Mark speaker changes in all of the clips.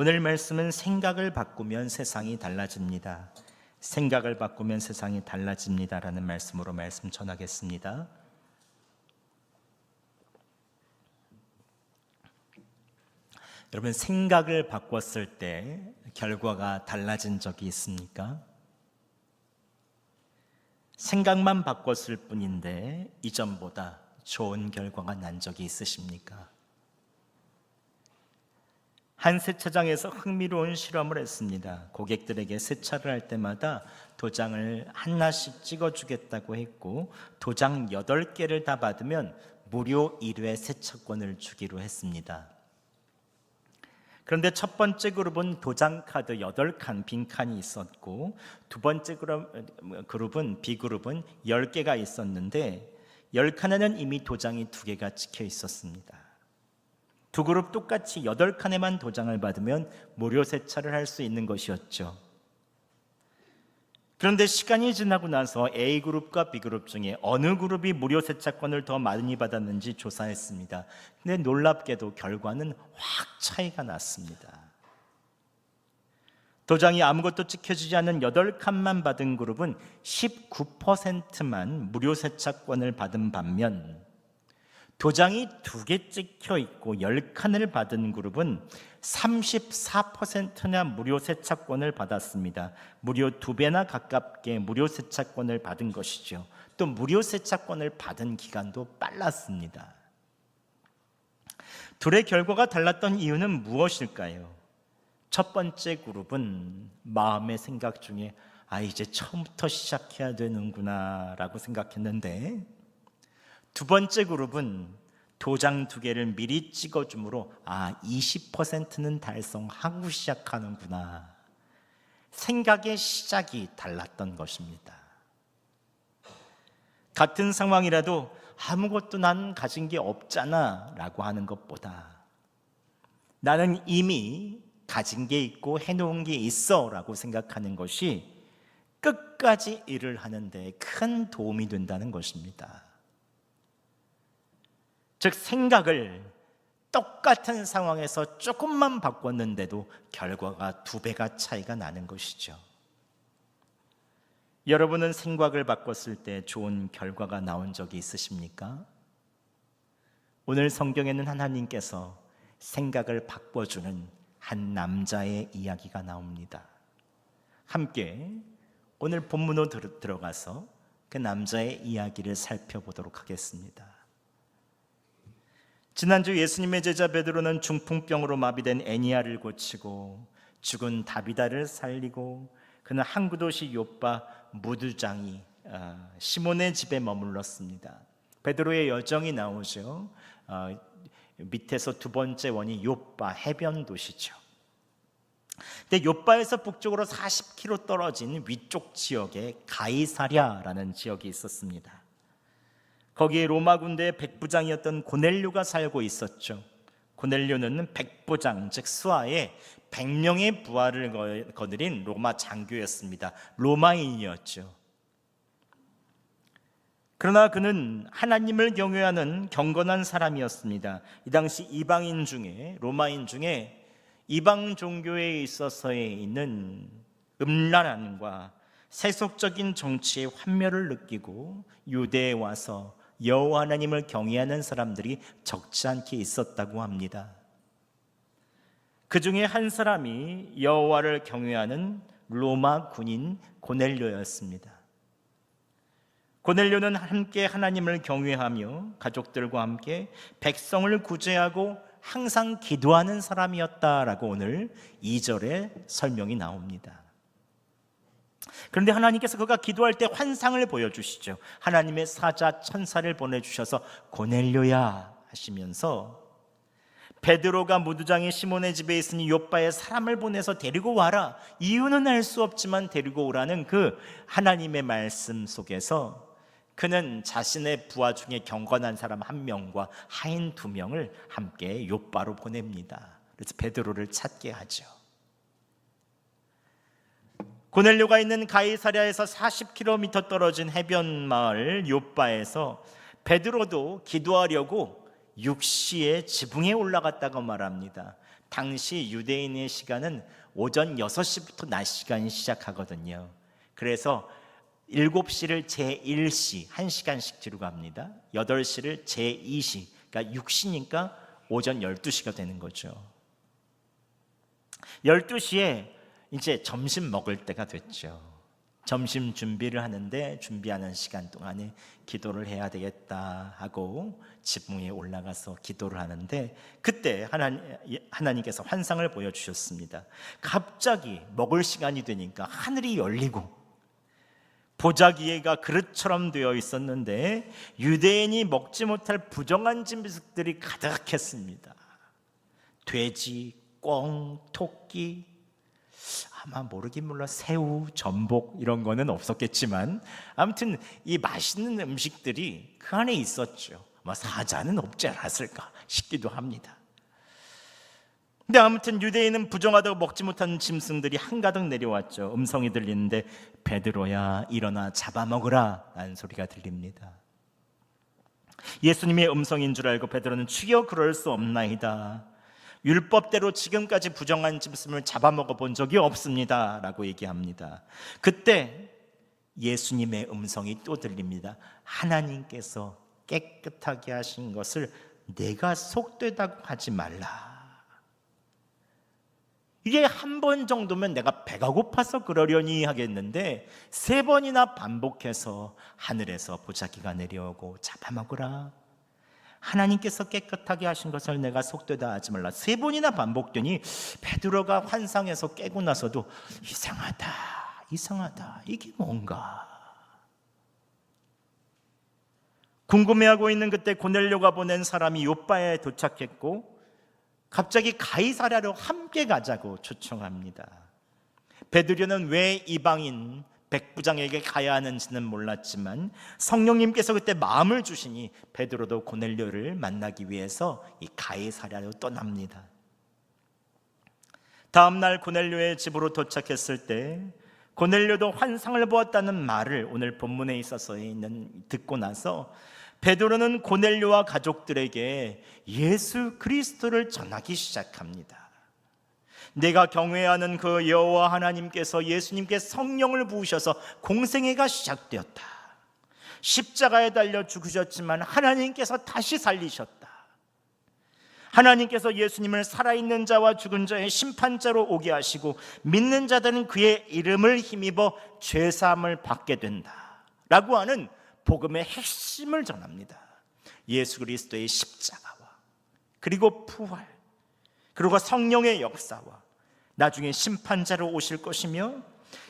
Speaker 1: 오늘 말씀은 생각을 바꾸면 세상이 달라집니다. 생각을 바꾸면 세상이 달라집니다라는 말씀으로 말씀 전하겠습니다. 여러분, 생각을 바꿨을 때 결과가 달라진 적이 있습니까? 생각만 바꿨을 뿐인데 이전보다 좋은 결과가 난 적이 있으십니까? 한 세차장에서 흥미로운 실험을 했습니다. 고객들에게 세차를 할 때마다 도장을 하나씩 찍어주겠다고 했고, 도장 8개를 다 받으면 무료 1회 세차권을 주기로 했습니다. 그런데 첫 번째 그룹은 도장 카드 8칸 빈칸이 있었고, 두 번째 그룹은 B그룹은 10개가 있었는데 10칸에는 이미 도장이 2개가 찍혀 있었습니다. 두 그룹 똑같이 8칸에만 도장을 받으면 무료 세차를 할 수 있는 것이었죠. 그런데 시간이 지나고 나서 A그룹과 B그룹 중에 어느 그룹이 무료 세차권을 더 많이 받았는지 조사했습니다. 근데 놀랍게도 결과는 확 차이가 났습니다. 도장이 아무것도 찍혀지지 않은 8칸만 받은 그룹은 19%만 무료 세차권을 받은 반면, 도장이 2개 찍혀 있고 10칸을 받은 그룹은 34%나 무료 세차권을 받았습니다. 무려 2배나 가깝게 무료 세차권을 받은 것이죠. 또 무료 세차권을 받은 기간도 빨랐습니다. 둘의 결과가 달랐던 이유는 무엇일까요? 첫 번째 그룹은 마음의 생각 중에 이제 처음부터 시작해야 되는구나 라고 생각했는데, 두 번째 그룹은 도장 2개를 미리 찍어주므로 20%는 달성하고 시작하는구나, 생각의 시작이 달랐던 것입니다. 같은 상황이라도 아무것도 난 가진 게 없잖아 라고 하는 것보다, 나는 이미 가진 게 있고 해놓은 게 있어 라고 생각하는 것이 끝까지 일을 하는데 큰 도움이 된다는 것입니다. 즉, 생각을 똑같은 상황에서 조금만 바꿨는데도 결과가 2배가 차이가 나는 것이죠. 여러분은 생각을 바꿨을 때 좋은 결과가 나온 적이 있으십니까? 오늘 성경에는 하나님께서 생각을 바꿔주는 한 남자의 이야기가 나옵니다. 함께 오늘 본문으로 들어가서 그 남자의 이야기를 살펴보도록 하겠습니다. 지난주 예수님의 제자 베드로는 중풍병으로 마비된 애니야를 고치고 죽은 다비다를 살리고, 그는 항구 도시 요빠 무두장이 시몬의 집에 머물렀습니다. 베드로의 여정이 나오죠. 밑에서 두 번째 원이 요빠 해변 도시죠. 근데 요빠에서 북쪽으로 40km 떨어진 위쪽 지역에 가이사랴라는 지역이 있었습니다. 거기에 로마 군대의 백부장이었던 고넬료가 살고 있었죠. 고넬료는 백부장, 즉 수하에 100명의 부하를 거느린 로마 장교였습니다. 로마인이었죠. 그러나 그는 하나님을 경외하는 경건한 사람이었습니다. 이 당시 이방인 중에, 로마인 중에 이방 종교에 있어서의 있는 음란함과 세속적인 정치의 환멸을 느끼고 유대에 와서 여호와 하나님을 경외하는 사람들이 적지 않게 있었다고 합니다. 그 중에 한 사람이 여호와를 경외하는 로마 군인 고넬료였습니다. 고넬료는 함께 하나님을 경외하며 가족들과 함께 백성을 구제하고 항상 기도하는 사람이었다라고 오늘 2절에 설명이 나옵니다. 그런데 하나님께서 그가 기도할 때 환상을 보여주시죠. 하나님의 사자 천사를 보내주셔서 고넬료야 하시면서, 베드로가 무두장의 시몬의 집에 있으니 요빠에 사람을 보내서 데리고 와라, 이유는 알 수 없지만 데리고 오라는 그 하나님의 말씀 속에서 그는 자신의 부하 중에 경건한 사람 1명과 하인 2명을 함께 요빠로 보냅니다. 그래서 베드로를 찾게 하죠. 고넬료가 있는 가이사랴에서 40km 떨어진 해변 마을 요빠에서 베드로도 기도하려고 육시에 지붕에 올라갔다고 말합니다. 당시 유대인의 시간은 오전 6시부터 낮 시간이 시작하거든요. 그래서 7시를 제1시 1시간씩 뒤로 갑니다. 8시를 제2시, 그러니까 6시니까 오전 12시가 되는 거죠. 12시에 이제 점심 먹을 때가 됐죠. 점심 준비를 하는데 준비하는 시간 동안에 기도를 해야 되겠다 하고 지붕에 올라가서 기도를 하는데 그때 하나님께서 환상을 보여주셨습니다. 갑자기 먹을 시간이 되니까 하늘이 열리고 보자기가 그릇처럼 되어 있었는데 유대인이 먹지 못할 부정한 짐승들이 가득했습니다. 돼지, 꿩, 토끼, 아마 모르긴 몰라 새우, 전복 이런 거는 없었겠지만 아무튼 이 맛있는 음식들이 그 안에 있었죠. 아마 사자는 없지 않았을까 싶기도 합니다. 근데 아무튼 유대인은 부정하다고 먹지 못한 짐승들이 한가득 내려왔죠. 음성이 들리는데 베드로야 일어나 잡아먹으라 라는 소리가 들립니다. 예수님의 음성인 줄 알고 베드로는 주여 그럴 수 없나이다. 율법대로 지금까지 부정한 짐승을 잡아먹어 본 적이 없습니다 라고 얘기합니다. 그때 예수님의 음성이 또 들립니다. 하나님께서 깨끗하게 하신 것을 내가 속되다고 하지 말라. 이게 한 번 정도면 내가 배가 고파서 그러려니 하겠는데 3번이나 반복해서 하늘에서 보자기가 내려오고 잡아먹으라. 하나님께서 깨끗하게 하신 것을 내가 속되다 하지 말라. 3번이나 반복되니 베드로가 환상에서 깨고 나서도 이상하다 이게 뭔가 궁금해하고 있는 그때 고넬료가 보낸 사람이 요빠에 도착했고 갑자기 가이사랴로 함께 가자고 초청합니다. 베드로는 왜 이방인 백부장에게 가야 하는지는 몰랐지만 성령님께서 그때 마음을 주시니 베드로도 고넬료를 만나기 위해서 이 가이사랴로 떠납니다. 다음 날 고넬료의 집으로 도착했을 때 고넬료도 환상을 보았다는 말을 오늘 본문에 있어서 듣고 나서 베드로는 고넬료와 가족들에게 예수 그리스도를 전하기 시작합니다. 내가 경외하는 그 여호와 하나님께서 예수님께 성령을 부으셔서 공생애가 시작되었다. 십자가에 달려 죽으셨지만 하나님께서 다시 살리셨다. 하나님께서 예수님을 살아있는 자와 죽은 자의 심판자로 오게 하시고 믿는 자들은 그의 이름을 힘입어 죄사함을 받게 된다 라고 하는 복음의 핵심을 전합니다. 예수 그리스도의 십자가와 그리고 부활 그리고 성령의 역사와 나중에 심판자로 오실 것이며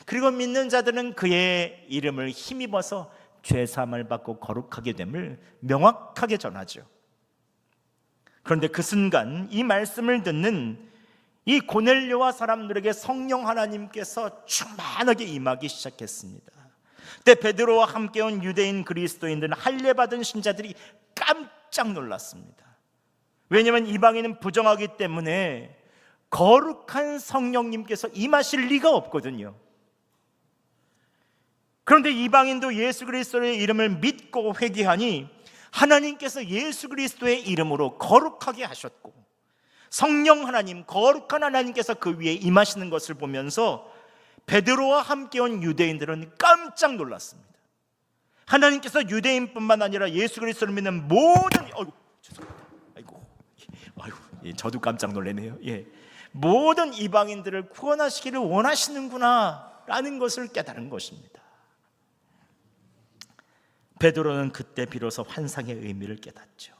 Speaker 1: 그리고 믿는 자들은 그의 이름을 힘입어서 죄사함을 받고 거룩하게 됨을 명확하게 전하죠. 그런데 그 순간 이 말씀을 듣는 이 고넬료와 사람들에게 성령 하나님께서 충만하게 임하기 시작했습니다. 그때 베드로와 함께 온 유대인 그리스도인들은 할례받은 신자들이 깜짝 놀랐습니다. 왜냐하면 이방인은 부정하기 때문에 거룩한 성령님께서 임하실 리가 없거든요. 그런데 이방인도 예수 그리스도의 이름을 믿고 회개하니 하나님께서 예수 그리스도의 이름으로 거룩하게 하셨고 성령 하나님, 거룩한 하나님께서 그 위에 임하시는 것을 보면서 베드로와 함께 온 유대인들은 깜짝 놀랐습니다. 하나님께서 유대인뿐만 아니라 예수 그리스도를 믿는 모든 저도 깜짝 놀라네요. 모든 이방인들을 구원하시기를 원하시는구나 라는 것을 깨달은 것입니다. 베드로는 그때 비로소 환상의 의미를 깨닫죠.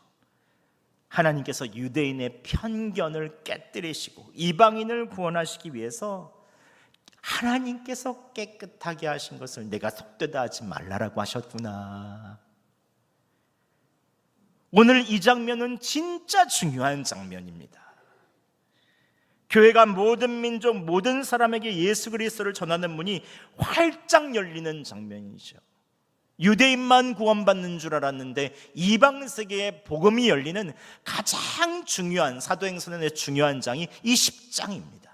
Speaker 1: 하나님께서 유대인의 편견을 깨뜨리시고 이방인을 구원하시기 위해서 하나님께서 깨끗하게 하신 것을 내가 속되다 하지 말라라고 하셨구나. 오늘 이 장면은 진짜 중요한 장면입니다. 교회가 모든 민족, 모든 사람에게 예수 그리스도를 전하는 문이 활짝 열리는 장면이죠. 유대인만 구원받는 줄 알았는데 이방 세계에 복음이 열리는 가장 중요한 사도행전의 중요한 장이 이 10장입니다.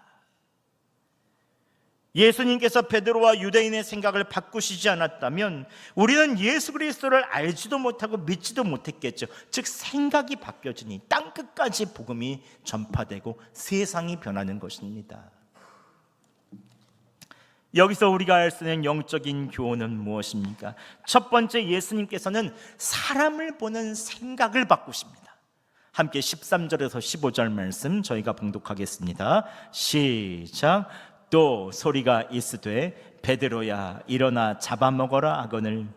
Speaker 1: 예수님께서 베드로와 유대인의 생각을 바꾸시지 않았다면 우리는 예수 그리스도를 알지도 못하고 믿지도 못했겠죠. 즉 생각이 바뀌어지니 땅끝까지 복음이 전파되고 세상이 변하는 것입니다. 여기서 우리가 알 수 있는 영적인 교훈은 무엇입니까? 첫 번째, 예수님께서는 사람을 보는 생각을 바꾸십니다. 함께 13절에서 15절 말씀 저희가 봉독하겠습니다. 시작. 또 소리가 있으되 베드로야 일어나 잡아먹어라 하거늘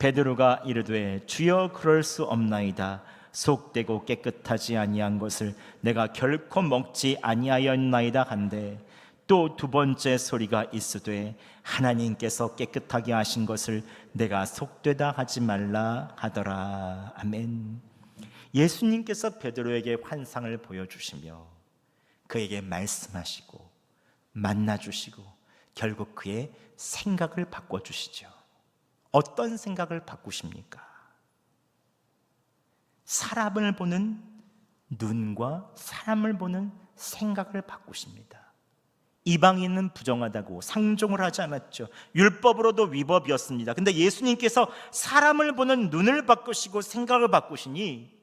Speaker 1: 베드로가 이르되 주여 그럴 수 없나이다. 속되고 깨끗하지 아니한 것을 내가 결코 먹지 아니하였나이다 한데 또 두 번째 소리가 있으되 하나님께서 깨끗하게 하신 것을 내가 속되다 하지 말라 하더라. 아멘. 예수님께서 베드로에게 환상을 보여주시며 그에게 말씀하시고 만나주시고 결국 그의 생각을 바꿔주시죠. 어떤 생각을 바꾸십니까? 사람을 보는 눈과 사람을 보는 생각을 바꾸십니다. 이방인은 부정하다고 상종을 하지 않았죠. 율법으로도 위법이었습니다. 근데 예수님께서 사람을 보는 눈을 바꾸시고 생각을 바꾸시니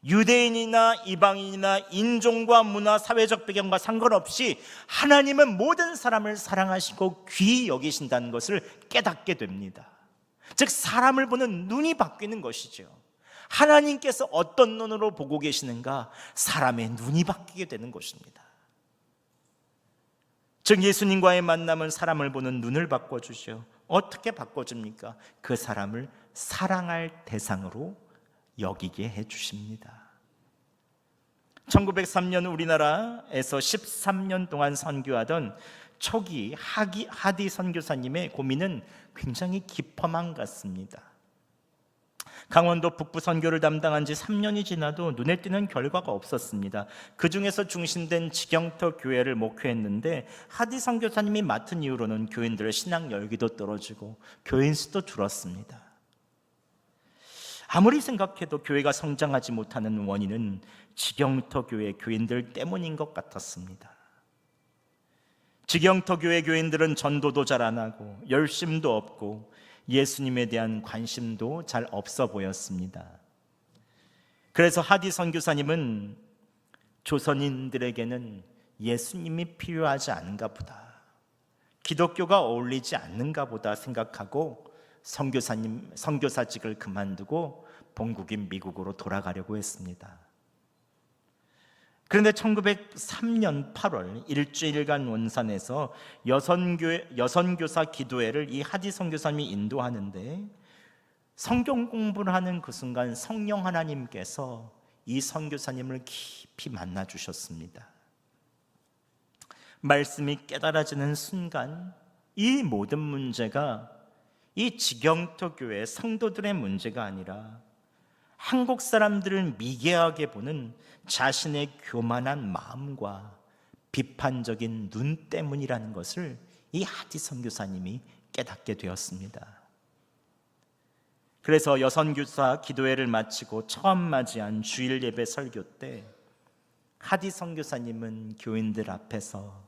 Speaker 1: 유대인이나 이방인이나 인종과 문화, 사회적 배경과 상관없이 하나님은 모든 사람을 사랑하시고 귀히 여기신다는 것을 깨닫게 됩니다. 즉 사람을 보는 눈이 바뀌는 것이죠. 하나님께서 어떤 눈으로 보고 계시는가? 사람의 눈이 바뀌게 되는 것입니다. 즉 예수님과의 만남은 사람을 보는 눈을 바꿔주죠. 어떻게 바꿔줍니까? 그 사람을 사랑할 대상으로 여기게 해주십니다. 1903년 우리나라에서 13년 동안 선교하던 초기 하디 선교사님의 고민은 굉장히 깊어만 같습니다. 강원도 북부 선교를 담당한 지 3년이 지나도 눈에 띄는 결과가 없었습니다. 그 중에서 중심된 지경터 교회를 목회했는데 하디 선교사님이 맡은 이후로는 교인들의 신앙 열기도 떨어지고 교인 수도 줄었습니다. 아무리 생각해도 교회가 성장하지 못하는 원인은 지경터 교회 교인들 때문인 것 같았습니다. 지경터 교회 교인들은 전도도 잘 안 하고 열심도 없고 예수님에 대한 관심도 잘 없어 보였습니다. 그래서 하디 선교사님은 조선인들에게는 예수님이 필요하지 않은가 보다, 기독교가 어울리지 않는가 보다 생각하고 선교사직을 그만두고 본국인 미국으로 돌아가려고 했습니다. 그런데 1903년 8월 일주일간 원산에서 여선교사 기도회를 이 하디 선교사님이 인도하는데 성경 공부를 하는 그 순간 성령 하나님께서 이 선교사님을 깊이 만나 주셨습니다. 말씀이 깨달아지는 순간 이 모든 문제가 이 지경터 교회 성도들의 문제가 아니라 한국 사람들을 미개하게 보는 자신의 교만한 마음과 비판적인 눈 때문이라는 것을 이 하디 선교사님이 깨닫게 되었습니다. 그래서 여선교사 기도회를 마치고 처음 맞이한 주일 예배 설교 때 하디 선교사님은 교인들 앞에서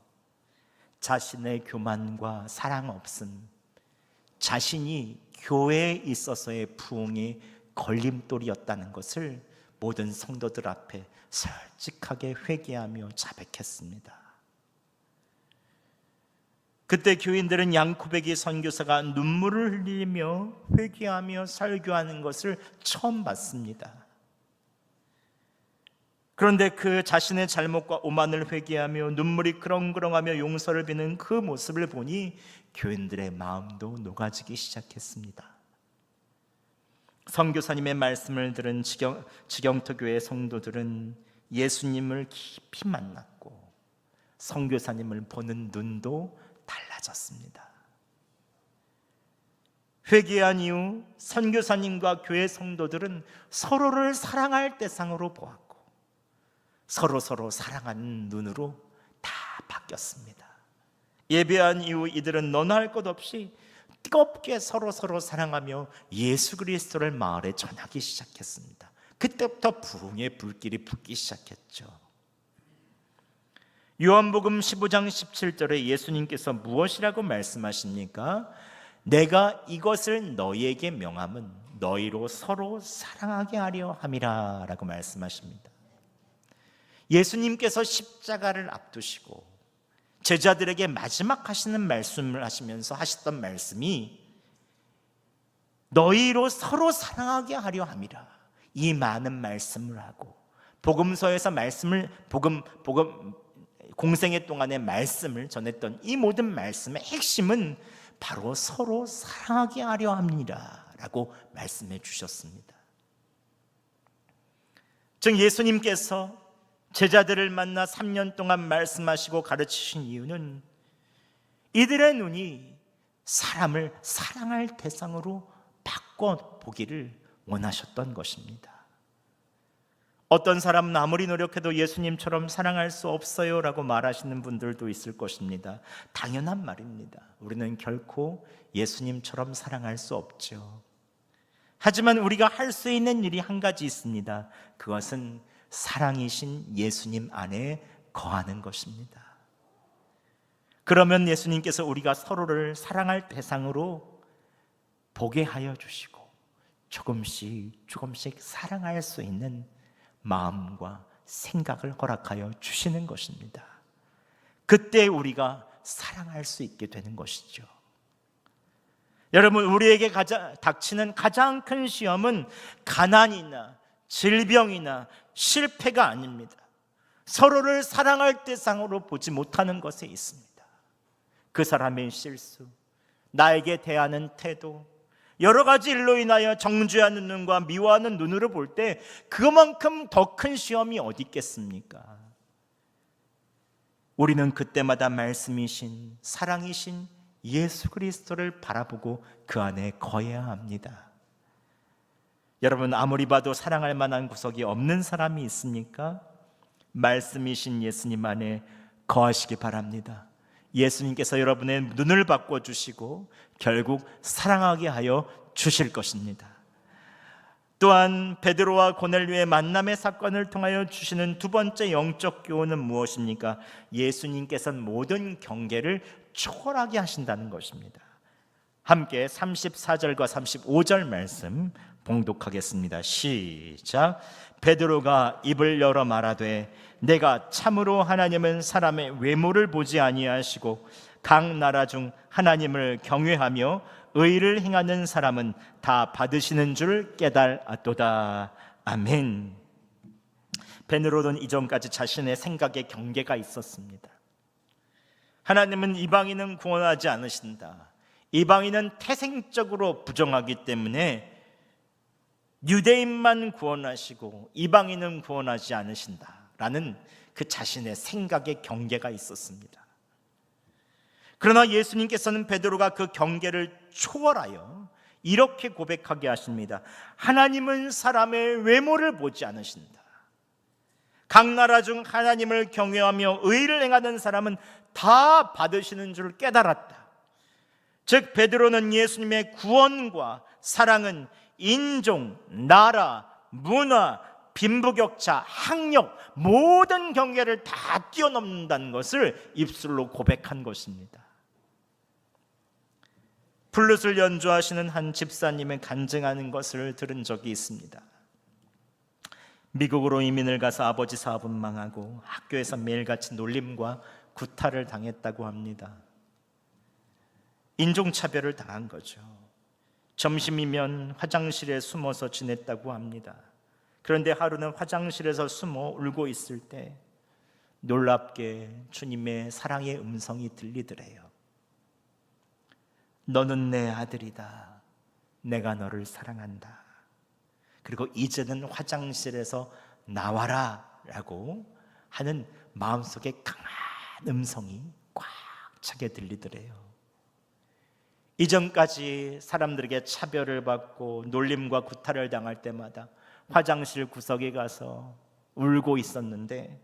Speaker 1: 자신의 교만과 사랑 없음, 자신이 교회에 있어서의 부흥의 걸림돌이었다는 것을 모든 성도들 앞에 솔직하게 회개하며 자백했습니다. 그때 교인들은 양코베기 선교사가 눈물을 흘리며 회개하며 설교하는 것을 처음 봤습니다. 그런데 그 자신의 잘못과 오만을 회개하며 눈물이 그렁그렁하며 용서를 비는 그 모습을 보니 교인들의 마음도 녹아지기 시작했습니다. 선교사님의 말씀을 들은 지경터 교회 성도들은 예수님을 깊이 만났고 선교사님을 보는 눈도 달라졌습니다. 회개한 이후 선교사님과 교회 성도들은 서로를 사랑할 대상으로 보았고 서로 사랑하는 눈으로 다 바뀌었습니다. 예배한 이후 이들은 너나 할 것 없이 뜨겁게 서로 사랑하며 예수 그리스도를 마을에 전하기 시작했습니다. 그때부터 부흥의 불길이 붙기 시작했죠. 요한복음 15장 17절에 예수님께서 무엇이라고 말씀하십니까? 내가 이것을 너희에게 명함은 너희로 서로 사랑하게 하려 함이라 라고 말씀하십니다. 예수님께서 십자가를 앞두시고 제자들에게 마지막 하시는 말씀을 하시면서 하셨던 말씀이 너희로 서로 사랑하게 하려 함이라. 이 많은 말씀을 하고 복음서에서 말씀을 공생애 동안의 말씀을 전했던 이 모든 말씀의 핵심은 바로 서로 사랑하게 하려 합니다 라고 말씀해 주셨습니다. 즉 예수님께서 제자들을 만나 3년 동안 말씀하시고 가르치신 이유는 이들의 눈이 사람을 사랑할 대상으로 바꿔보기를 원하셨던 것입니다. 어떤 사람은 아무리 노력해도 예수님처럼 사랑할 수 없어요 라고 말하시는 분들도 있을 것입니다. 당연한 말입니다. 우리는 결코 예수님처럼 사랑할 수 없죠. 하지만 우리가 할 수 있는 일이 한 가지 있습니다. 그것은 사랑이신 예수님 안에 거하는 것입니다. 그러면 예수님께서 우리가 서로를 사랑할 대상으로 보게 하여 주시고 조금씩 사랑할 수 있는 마음과 생각을 허락하여 주시는 것입니다. 그때 우리가 사랑할 수 있게 되는 것이죠. 여러분, 우리에게 닥치는 가장 큰 시험은 가난이나 질병이나 실패가 아닙니다. 서로를 사랑할 대상으로 보지 못하는 것에 있습니다. 그 사람의 실수, 나에게 대하는 태도, 여러 가지 일로 인하여 정죄하는 눈과 미워하는 눈으로 볼 때 그만큼 더 큰 시험이 어디 있겠습니까? 우리는 그때마다 말씀이신 사랑이신 예수 그리스도를 바라보고 그 안에 거해야 합니다. 여러분, 아무리 봐도 사랑할 만한 구석이 없는 사람이 있습니까? 말씀이신 예수님 안에 거하시기 바랍니다. 예수님께서 여러분의 눈을 바꿔주시고 결국 사랑하게 하여 주실 것입니다. 또한 베드로와 고넬료의 만남의 사건을 통하여 주시는 두 번째 영적 교훈은 무엇입니까? 예수님께서는 모든 경계를 초월하게 하신다는 것입니다. 함께 34절과 35절 말씀 봉독하겠습니다. 시작. 베드로가 입을 열어 말하되 내가 참으로 하나님은 사람의 외모를 보지 아니하시고 각 나라 중 하나님을 경외하며 의를 행하는 사람은 다 받으시는 줄 깨달았도다. 아멘. 베드로는 이전까지 자신의 생각에 경계가 있었습니다. 하나님은 이방인은 구원하지 않으신다. 이방인은 태생적으로 부정하기 때문에 유대인만 구원하시고 이방인은 구원하지 않으신다라는 그 자신의 생각에 경계가 있었습니다. 그러나 예수님께서는 베드로가 그 경계를 초월하여 이렇게 고백하게 하십니다. 하나님은 사람의 외모를 보지 않으신다. 각 나라 중 하나님을 경외하며 의를 행하는 사람은 다 받으시는 줄 깨달았다. 즉 베드로는 예수님의 구원과 사랑은 인종, 나라, 문화, 빈부격차, 학력 모든 경계를 다 뛰어넘는다는 것을 입술로 고백한 것입니다. 플룻을 연주하시는 한 집사님의 간증하는 것을 들은 적이 있습니다. 미국으로 이민을 가서 아버지 사업은 망하고 학교에서 매일같이 놀림과 구타를 당했다고 합니다. 인종차별을 당한 거죠. 점심이면 화장실에 숨어서 지냈다고 합니다. 그런데 하루는 화장실에서 숨어 울고 있을 때 놀랍게 주님의 사랑의 음성이 들리더래요. 너는 내 아들이다. 내가 너를 사랑한다. 그리고 이제는 화장실에서 나와라 라고 하는 마음속에 강한 음성이 꽉 차게 들리더래요. 이전까지 사람들에게 차별을 받고 놀림과 구타를 당할 때마다 화장실 구석에 가서 울고 있었는데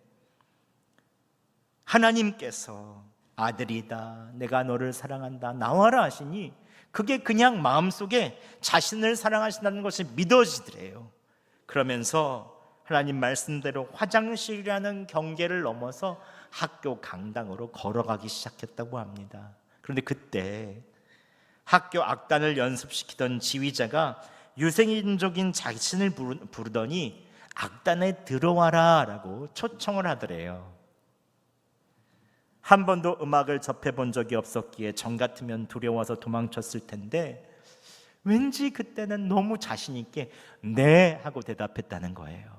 Speaker 1: 하나님께서 아들이다, 내가 너를 사랑한다, 나와라 하시니 그게 그냥 마음속에 자신을 사랑하신다는 것이 믿어지더래요. 그러면서 하나님 말씀대로 화장실이라는 경계를 넘어서 학교 강당으로 걸어가기 시작했다고 합니다. 그런데 그때 학교 악단을 연습시키던 지휘자가 유생인족인 자신을 부르더니 악단에 들어와라 라고 초청을 하더래요. 한 번도 음악을 접해본 적이 없었기에 정 같으면 두려워서 도망쳤을 텐데 왠지 그때는 너무 자신 있게 네 하고 대답했다는 거예요.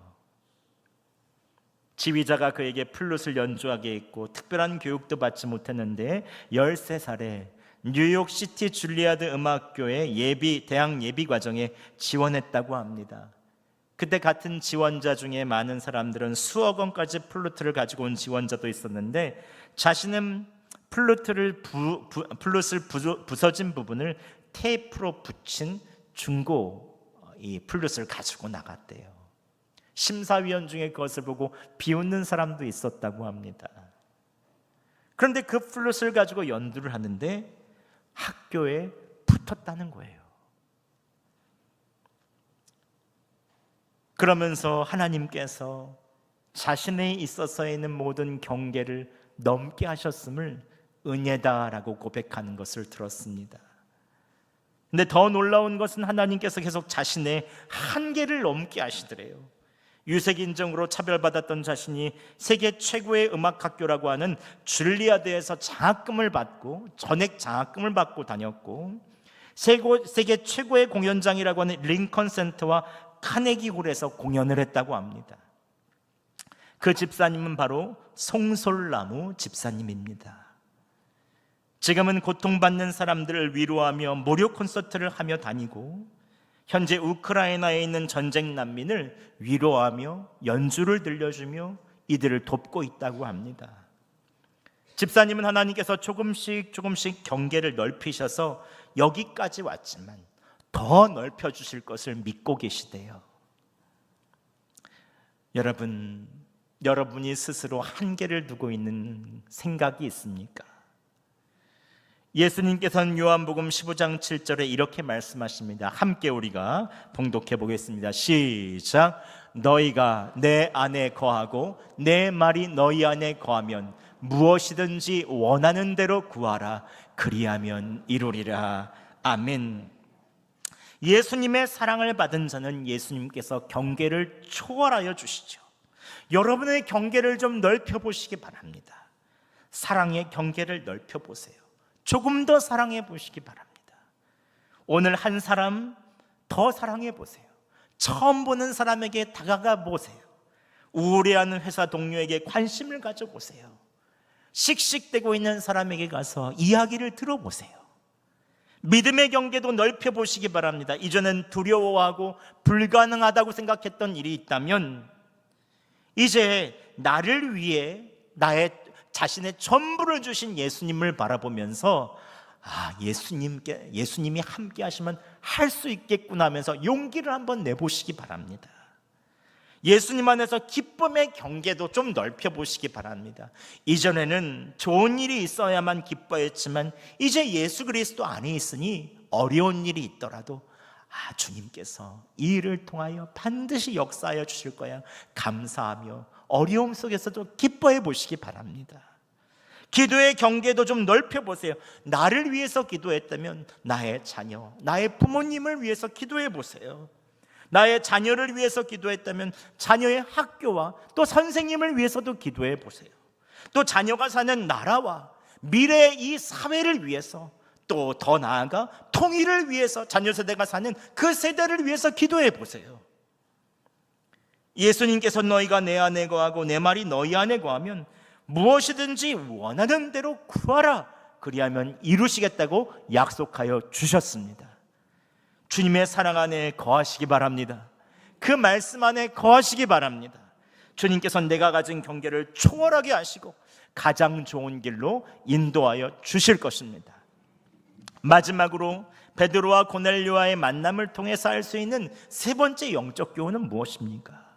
Speaker 1: 지휘자가 그에게 플룻을 연주하게 했고 특별한 교육도 받지 못했는데 13살에 뉴욕시티 줄리아드 음악교의 대학 예비 과정에 지원했다고 합니다. 그때 같은 지원자 중에 많은 사람들은 수억 원까지 플루트를 가지고 온 지원자도 있었는데 자신은 플룻을 부서진 부분을 테이프로 붙인 중고 이 플룻을 가지고 나갔대요. 심사위원 중에 그것을 보고 비웃는 사람도 있었다고 합니다. 그런데 그 플룻을 가지고 연주를 하는데 학교에 붙었다는 거예요. 그러면서 하나님께서 자신에 있어서에는 모든 경계를 넘게 하셨음을 은혜다라고 고백하는 것을 들었습니다. 근데 더 놀라운 것은 하나님께서 계속 자신의 한계를 넘게 하시더래요. 유색인종으로 차별받았던 자신이 세계 최고의 음악학교라고 하는 줄리아드에서 장학금을 받고 전액 장학금을 받고 다녔고 세계 최고의 공연장이라고 하는 링컨 센터와 카네기홀에서 공연을 했다고 합니다. 그 집사님은 바로 송솔나무 집사님입니다. 지금은 고통받는 사람들을 위로하며 무료 콘서트를 하며 다니고 현재 우크라이나에 있는 전쟁 난민을 위로하며 연주를 들려주며 이들을 돕고 있다고 합니다. 집사님은 하나님께서 조금씩 경계를 넓히셔서 여기까지 왔지만 더 넓혀주실 것을 믿고 계시대요. 여러분이 스스로 한계를 두고 있는 생각이 있습니까? 예수님께서는 요한복음 15장 7절에 이렇게 말씀하십니다. 함께 우리가 봉독해 보겠습니다. 시작. 너희가 내 안에 거하고 내 말이 너희 안에 거하면 무엇이든지 원하는 대로 구하라. 그리하면 이루리라. 아멘. 예수님의 사랑을 받은 자는 예수님께서 경계를 초월하여 주시죠. 여러분의 경계를 좀 넓혀보시기 바랍니다. 사랑의 경계를 넓혀보세요. 조금 더 사랑해 보시기 바랍니다. 오늘 한 사람 더 사랑해 보세요. 처음 보는 사람에게 다가가 보세요. 우울해하는 회사 동료에게 관심을 가져보세요. 씩씩대고 있는 사람에게 가서 이야기를 들어보세요. 믿음의 경계도 넓혀보시기 바랍니다. 이전엔 두려워하고 불가능하다고 생각했던 일이 있다면 이제 나를 위해 나의 자신의 전부를 주신 예수님을 바라보면서 예수님이 함께 하시면 할 수 있겠구나 하면서 용기를 한번 내보시기 바랍니다. 예수님 안에서 기쁨의 경계도 좀 넓혀보시기 바랍니다. 이전에는 좋은 일이 있어야만 기뻐했지만 이제 예수 그리스도 안에 있으니 어려운 일이 있더라도 주님께서 이 일을 통하여 반드시 역사하여 주실 거야 감사하며 어려움 속에서도 기뻐해 보시기 바랍니다. 기도의 경계도 좀 넓혀보세요. 나를 위해서 기도했다면 나의 자녀, 나의 부모님을 위해서 기도해 보세요. 나의 자녀를 위해서 기도했다면 자녀의 학교와 또 선생님을 위해서도 기도해 보세요. 또 자녀가 사는 나라와 미래의 이 사회를 위해서 또 더 나아가 통일을 위해서 자녀 세대가 사는 그 세대를 위해서 기도해 보세요. 예수님께서 너희가 내 안에 거하고 내 말이 너희 안에 거하면 무엇이든지 원하는 대로 구하라. 그리하면 이루시겠다고 약속하여 주셨습니다. 주님의 사랑 안에 거하시기 바랍니다. 그 말씀 안에 거하시기 바랍니다. 주님께서는 내가 가진 경계를 초월하게 하시고 가장 좋은 길로 인도하여 주실 것입니다. 마지막으로 베드로와 고넬료와의 만남을 통해서 알 수 있는 세 번째 영적 교훈은 무엇입니까?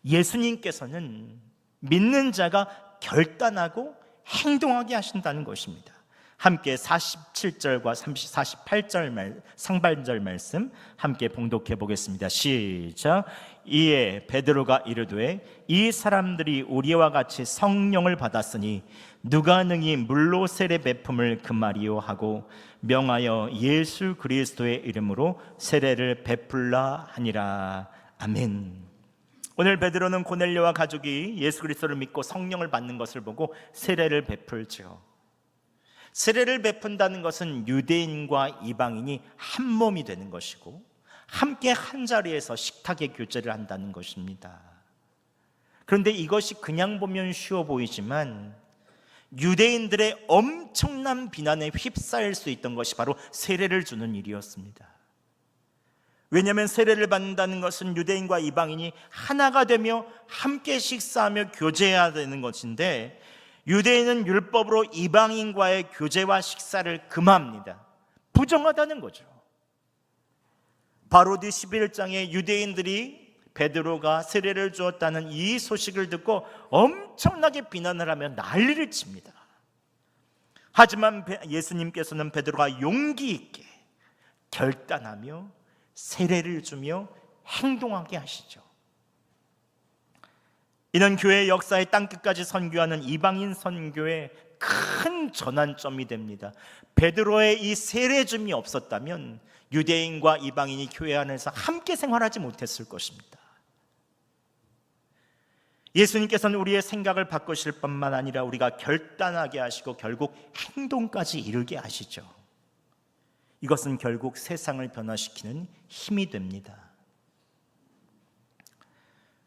Speaker 1: 예수님께서는 믿는 자가 결단하고 행동하게 하신다는 것입니다. 함께 47절과 48절 상반절 말씀 함께 봉독해 보겠습니다. 시작. 이에 베드로가 이르되 이 사람들이 우리와 같이 성령을 받았으니 누가 능히 물로 세례 베품을 금하리요 하고 명하여 예수 그리스도의 이름으로 세례를 베풀라 하니라. 아멘. 오늘 베드로는 고넬료와 가족이 예수 그리스도를 믿고 성령을 받는 것을 보고 세례를 베풀죠. 세례를 베푼다는 것은 유대인과 이방인이 한 몸이 되는 것이고 함께 한 자리에서 식탁에 교제를 한다는 것입니다. 그런데 이것이 그냥 보면 쉬워 보이지만 유대인들의 엄청난 비난에 휩싸일 수 있던 것이 바로 세례를 주는 일이었습니다. 왜냐하면 세례를 받는다는 것은 유대인과 이방인이 하나가 되며 함께 식사하며 교제해야 되는 것인데 유대인은 율법으로 이방인과의 교제와 식사를 금합니다. 부정하다는 거죠. 바로 뒤 11장에 유대인들이 베드로가 세례를 주었다는 이 소식을 듣고 엄청나게 비난을 하며 난리를 칩니다. 하지만 예수님께서는 베드로가 용기 있게 결단하며 세례를 주며 행동하게 하시죠. 이는 교회의 역사의 땅끝까지 선교하는 이방인 선교의 큰 전환점이 됩니다. 베드로의 이 세례줌이 없었다면 유대인과 이방인이 교회 안에서 함께 생활하지 못했을 것입니다. 예수님께서는 우리의 생각을 바꾸실 뿐만 아니라 우리가 결단하게 하시고 결국 행동까지 이르게 하시죠. 이것은 결국 세상을 변화시키는 힘이 됩니다.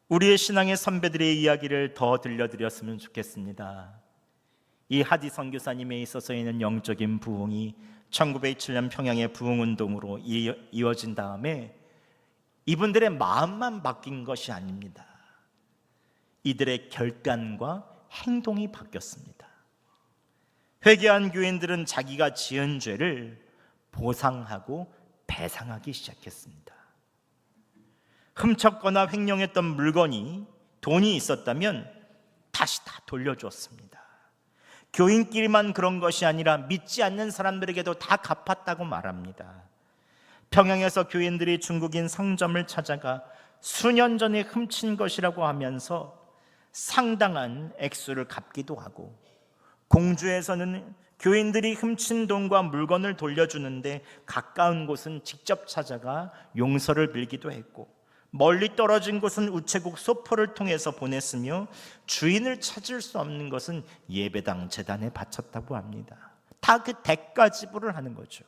Speaker 1: 우리의 신앙의 선배들의 이야기를 더 들려드렸으면 좋겠습니다. 이 하디 선교사님에 있어서는 영적인 부흥이 1927년 평양의 부흥운동으로 이어진 다음에 이분들의 마음만 바뀐 것이 아닙니다. 이들의 결단과 행동이 바뀌었습니다. 회개한 교인들은 자기가 지은 죄를 보상하고 배상하기 시작했습니다. 훔쳤거나 횡령했던 물건이 돈이 있었다면 다시 다 돌려줬습니다. 교인끼리만 그런 것이 아니라 믿지 않는 사람들에게도 다 갚았다고 말합니다. 평양에서 교인들이 중국인 상점을 찾아가 수년 전에 훔친 것이라고 하면서 상당한 액수를 갚기도 하고, 공주에서는 교인들이 훔친 돈과 물건을 돌려주는데 가까운 곳은 직접 찾아가 용서를 빌기도 했고, 멀리 떨어진 곳은 우체국 소포를 통해서 보냈으며 주인을 찾을 수 없는 것은 예배당 재단에 바쳤다고 합니다. 다 그 대가 지불을 하는 거죠.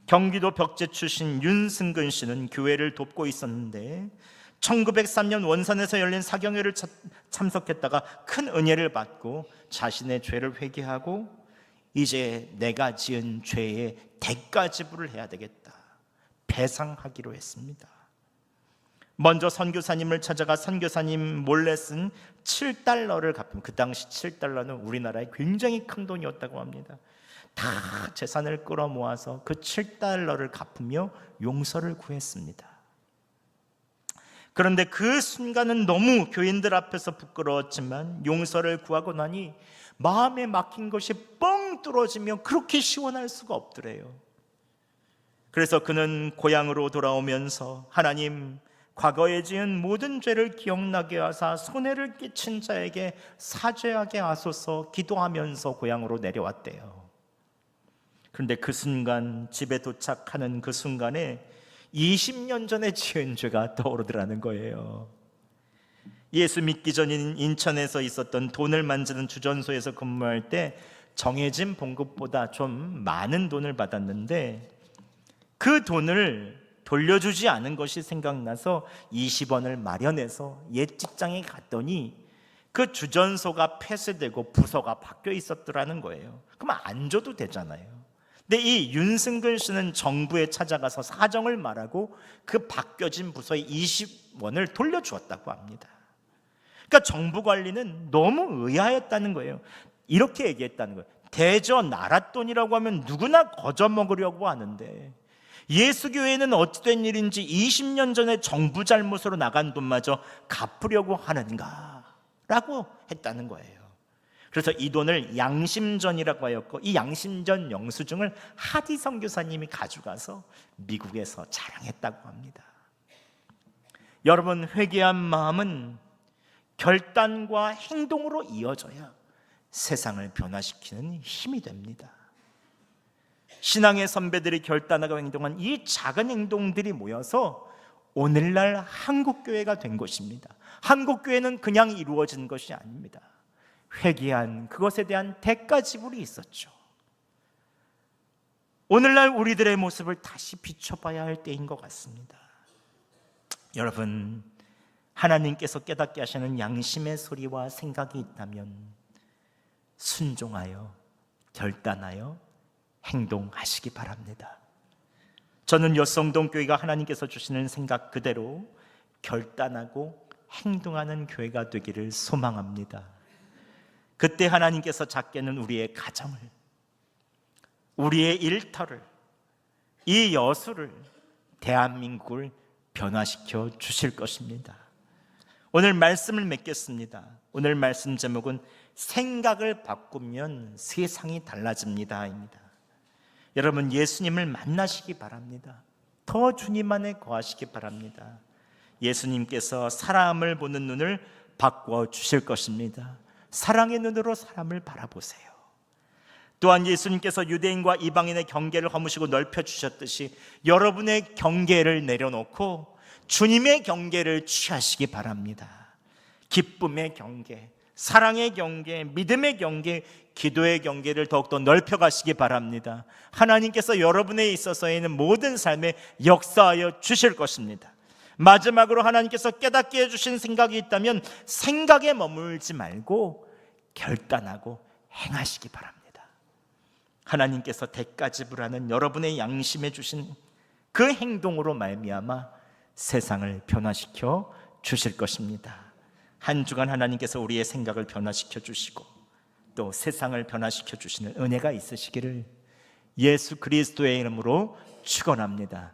Speaker 1: 경기도 벽제 출신 윤승근 씨는 교회를 돕고 있었는데 1903년 원산에서 열린 사경회를 참석했다가 큰 은혜를 받고 자신의 죄를 회개하고 이제 내가 지은 죄의 대가 지불을 해야 되겠다, 배상하기로 했습니다. 먼저 선교사님을 찾아가 선교사님 몰래 쓴 7달러를 갚으면, 그 당시 7달러는 우리나라에 굉장히 큰 돈이었다고 합니다. 다 재산을 끌어모아서 그 7달러를 갚으며 용서를 구했습니다. 그런데 그 순간은 너무 교인들 앞에서 부끄러웠지만 용서를 구하고 나니 마음에 막힌 것이 뻥 뚫어지며 그렇게 시원할 수가 없더래요. 그래서 그는 고향으로 돌아오면서 하나님, 과거에 지은 모든 죄를 기억나게 하사 손해를 끼친 자에게 사죄하게 하소서 기도하면서 고향으로 내려왔대요. 그런데 그 순간, 집에 도착하는 그 순간에 20년 전에 지은 죄가 떠오르더라는 거예요. 예수 믿기 전인 인천에서 있었던 돈을 만지는 주전소에서 근무할 때 정해진 봉급보다 좀 많은 돈을 받았는데 그 돈을 돌려주지 않은 것이 생각나서 20원을 마련해서 옛 직장에 갔더니 그 주전소가 폐쇄되고 부서가 바뀌어 있었더라는 거예요. 그럼 안 줘도 되잖아요. 근데 이 윤승근 씨는 정부에 찾아가서 사정을 말하고 그 바뀌어진 부서의 20원을 돌려주었다고 합니다. 그러니까 정부 관리는 너무 의아했다는 거예요. 이렇게 얘기했다는 거예요. 대저 나라 돈이라고 하면 누구나 거저먹으려고 하는데 예수교회는 어찌된 일인지 20년 전에 정부 잘못으로 나간 돈마저 갚으려고 하는가? 라고 했다는 거예요. 그래서 이 돈을 양심전이라고 하였고, 이 양심전 영수증을 하디 선교사님이 가져가서 미국에서 자랑했다고 합니다. 여러분, 회개한 마음은 결단과 행동으로 이어져야 세상을 변화시키는 힘이 됩니다. 신앙의 선배들이 결단하고 행동한 이 작은 행동들이 모여서 오늘날 한국교회가 된 것입니다. 한국교회는 그냥 이루어진 것이 아닙니다. 회개한 그것에 대한 대가 지불이 있었죠. 오늘날 우리들의 모습을 다시 비춰봐야 할 때인 것 같습니다. 여러분, 하나님께서 깨닫게 하시는 양심의 소리와 생각이 있다면 순종하여 결단하여 행동하시기 바랍니다. 저는 여성동교회가 하나님께서 주시는 생각 그대로 결단하고 행동하는 교회가 되기를 소망합니다. 그때 하나님께서 작게는 우리의 가정을, 우리의 일터를, 이 여수를, 대한민국을 변화시켜 주실 것입니다. 오늘 말씀을 맺겠습니다. 오늘 말씀 제목은 생각을 바꾸면 세상이 달라집니다입니다. 여러분, 예수님을 만나시기 바랍니다. 더 주님 안에 거하시기 바랍니다. 예수님께서 사람을 보는 눈을 바꿔 주실 것입니다. 사랑의 눈으로 사람을 바라보세요. 또한 예수님께서 유대인과 이방인의 경계를 허무시고 넓혀주셨듯이 여러분의 경계를 내려놓고 주님의 경계를 취하시기 바랍니다. 기쁨의 경계, 사랑의 경계, 믿음의 경계, 기도의 경계를 더욱더 넓혀가시기 바랍니다. 하나님께서 여러분에 있어서의 모든 삶에 역사하여 주실 것입니다. 마지막으로 하나님께서 깨닫게 해주신 생각이 있다면 생각에 머물지 말고 결단하고 행하시기 바랍니다. 하나님께서 대가 지불하는 여러분의 양심에 주신 그 행동으로 말미암아 세상을 변화시켜 주실 것입니다. 한 주간 하나님께서 우리의 생각을 변화시켜 주시고 또 세상을 변화시켜 주시는 은혜가 있으시기를 예수 그리스도의 이름으로 축원합니다.